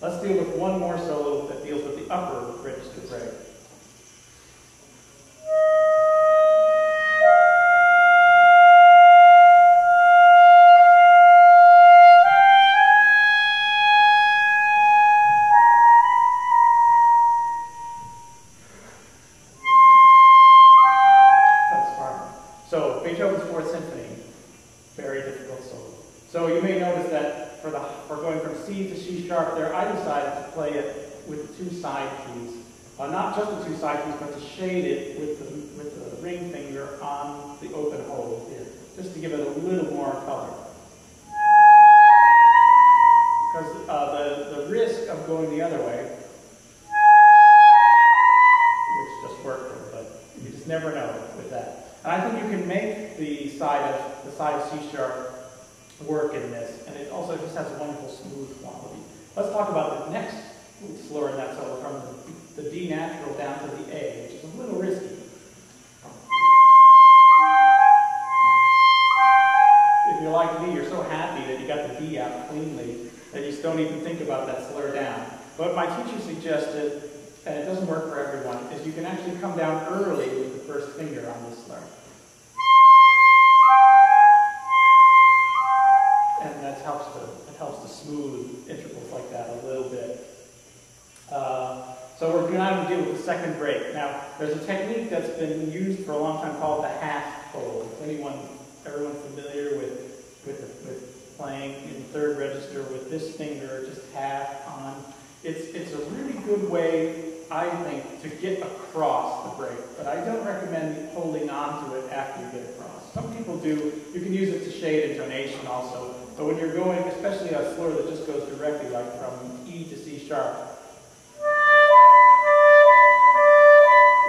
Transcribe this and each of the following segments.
Let's deal with one more solo that deals with the upper register break. So you may notice that for going from C to C sharp there, I decided to play it with the two side keys. Not just the two side keys, but to shade it with the ring finger on the open hole here, just to give it a little more color. Because the risk of going the other way, which just worked there, but you just never know with that. And I think you can make the side of C sharp work in this, and it also just has a wonderful smooth quality. Let's talk about the next slur in that solo, from the D natural down to the A, which is a little risky. If you're like me, you're so happy that you got the D out cleanly that you just don't even think about that slur down. But my teacher suggested, and it doesn't work for everyone, is you can actually come down early with the first finger on this slur. It helps to smooth intervals like that a little bit. So we're going to deal with the second break. Now, there's a technique that's been used for a long time called the half hold. Is everyone familiar with playing in third register with this finger just half on? It's a really good way, I think, to get across the break, but I don't recommend holding on to it after you get across. Some people do. You can use it to shade intonation also. But when you're going, especially a slur that just goes directly, like from E to C sharp,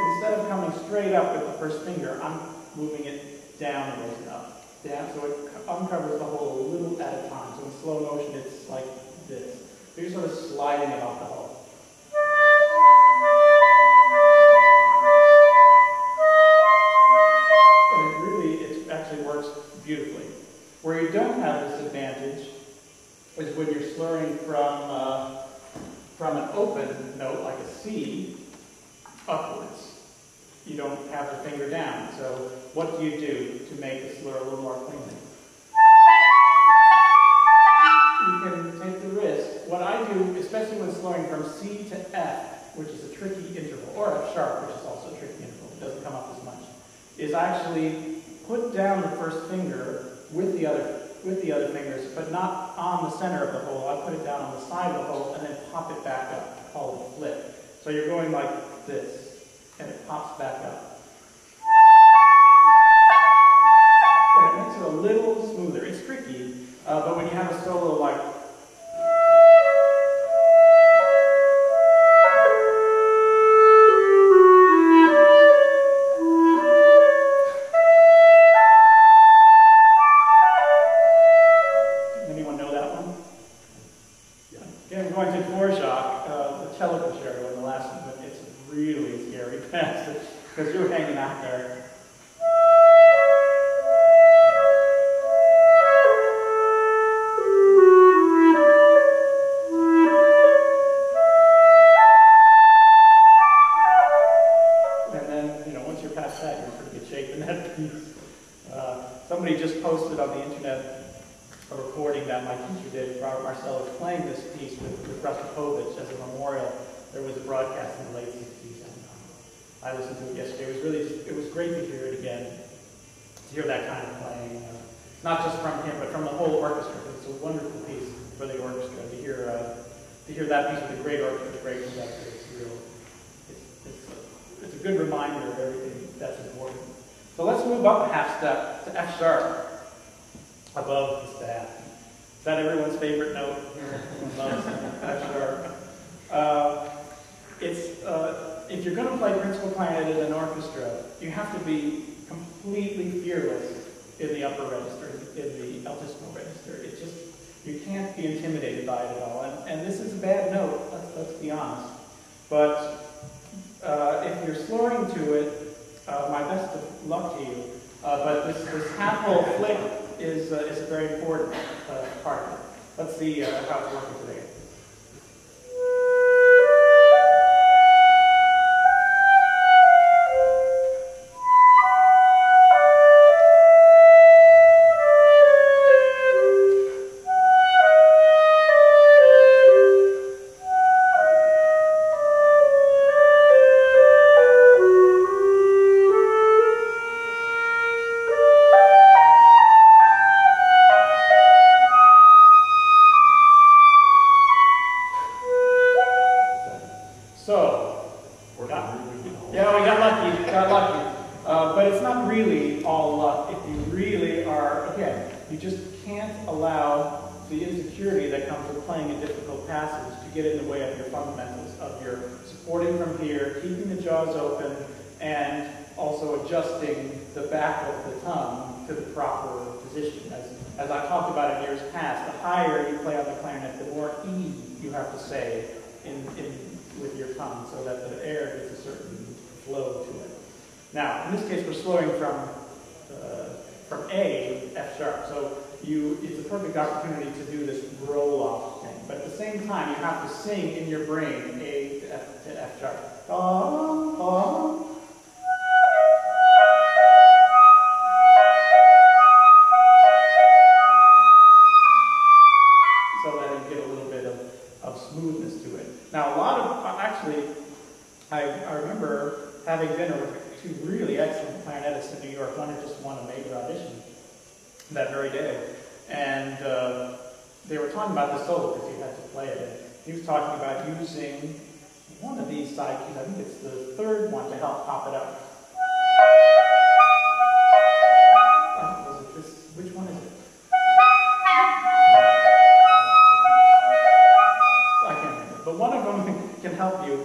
instead of coming straight up with the first finger, I'm moving it down a ways up. Down, so it uncovers the hole a little at a time. So in slow motion, it's like this. So you're sort of sliding it off the hole. It actually works beautifully. Where you don't have this advantage is when you're slurring from an open note, like a C, upwards. You don't have the finger down. So what do you do to make the slur a little more cleanly? You can take the risk. What I do, especially when slurring from C to F, which is a tricky interval, or F sharp, which is also a tricky interval, it doesn't come up as much, is actually put down the first finger with the other fingers, but not on the center of the hole. I put it down on the side of the hole and then pop it back up, called a flip. So you're going like this, and it pops back up. And it makes it a little smoother. It's tricky, but when you have a solo like because you're hanging out there. And then, once you're past that, you're in pretty good shape in that piece. Somebody just posted on the internet a recording that my teacher did, Robert Marcellus, playing this piece with Rostropovich as a memorial. There was a broadcast in the late 60s. I listened to it yesterday. It was great to hear it again, to hear that kind of playing, not just from him, but from the whole orchestra. It's a wonderful piece for the orchestra to hear that piece with a great orchestra, great conductor. It's a good reminder of everything that's important. So let's move up a half step to F sharp above the staff. Is that everyone's favorite note? F sharp. If you're going to play principal clarinet in an orchestra, you have to be completely fearless in the upper register, in the altissimo register. You can't be intimidated by it at all. And this is a bad note, let's be honest. But if you're slurring to it, my best of luck to you. But this half-hole flick is a very important part of it. Let's see how it's working today. the insecurity that comes with playing a difficult passage to get in the way of your fundamentals, of your supporting from here, keeping the jaws open, and also adjusting the back of the tongue to the proper position. As I talked about in years past, the higher you play on the clarinet, the more E you have to say with your tongue so that the air gets a certain flow to it. Now, in this case, we're slowing from A to F sharp. So it's a perfect opportunity to do this roll-off thing. But at the same time, you have to sing in your brain A to F sharp. So that you get a little bit of smoothness to it. Now, a lot of, actually, I remember having dinner with two really excellent clarinetists in New York. One had just won a major audition that very day. And they were talking about the solo because he had to play it. And he was talking about using one of these side keys. I think it's the third one to help pop it up. Which one is it? I can't remember. But one of them can help you.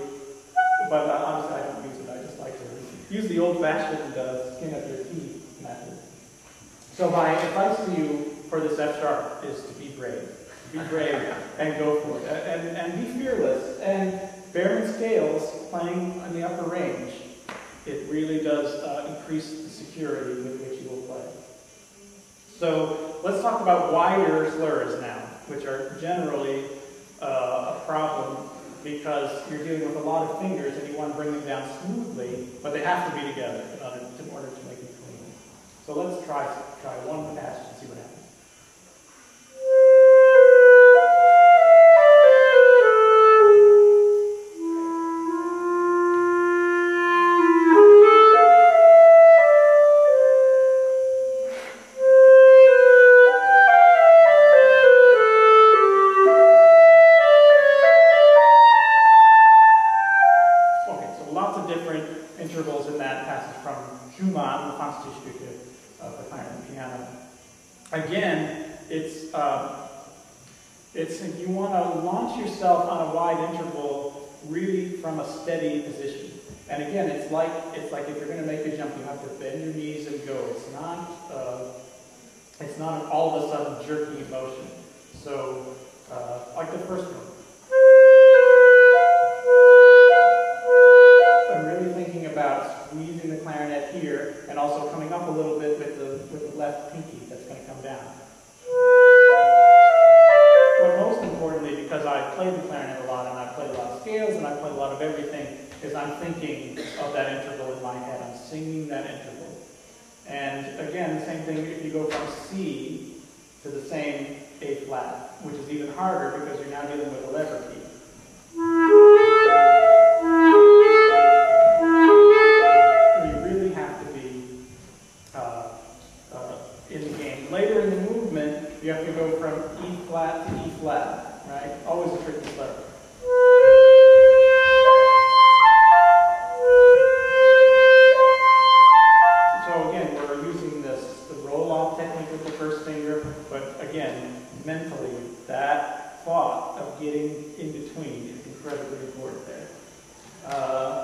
But obviously I don't use it. I just like to use the old-fashioned skin of your teeth method. So my advice to you for this F sharp is to be brave. Be brave and go for it. And be fearless. And bearing scales, playing on the upper range, it really does increase the security with which you will play. So let's talk about wider slurs now, which are generally a problem because you're dealing with a lot of fingers and you want to bring them down smoothly, but they have to be together in order to make it clean. So let's try one passage and see what happens. Again, you want to launch yourself on a wide interval really from a steady position. And again, it's like if you're going to make a jump, you have to bend your knees and go. It's not an all of a sudden jerky motion. So, like the first one. I'm really thinking about squeezing the clarinet here and also coming up a little bit with the left pinky that's going to come down. But most importantly, because I played the clarinet a lot and I played a lot of scales and I played a lot of everything, is I'm thinking of that interval in my head. I'm singing that interval. And again, the same thing if you go from C to the same A flat, which is even harder because you're now dealing with a lever key. You really have to be in the game. Later in the movement, you have to go from E flat to E flat, right? Always a tricky slur. So again, we're using the roll-off technique with the first finger, but again, mentally, that thought of getting in between is incredibly important there.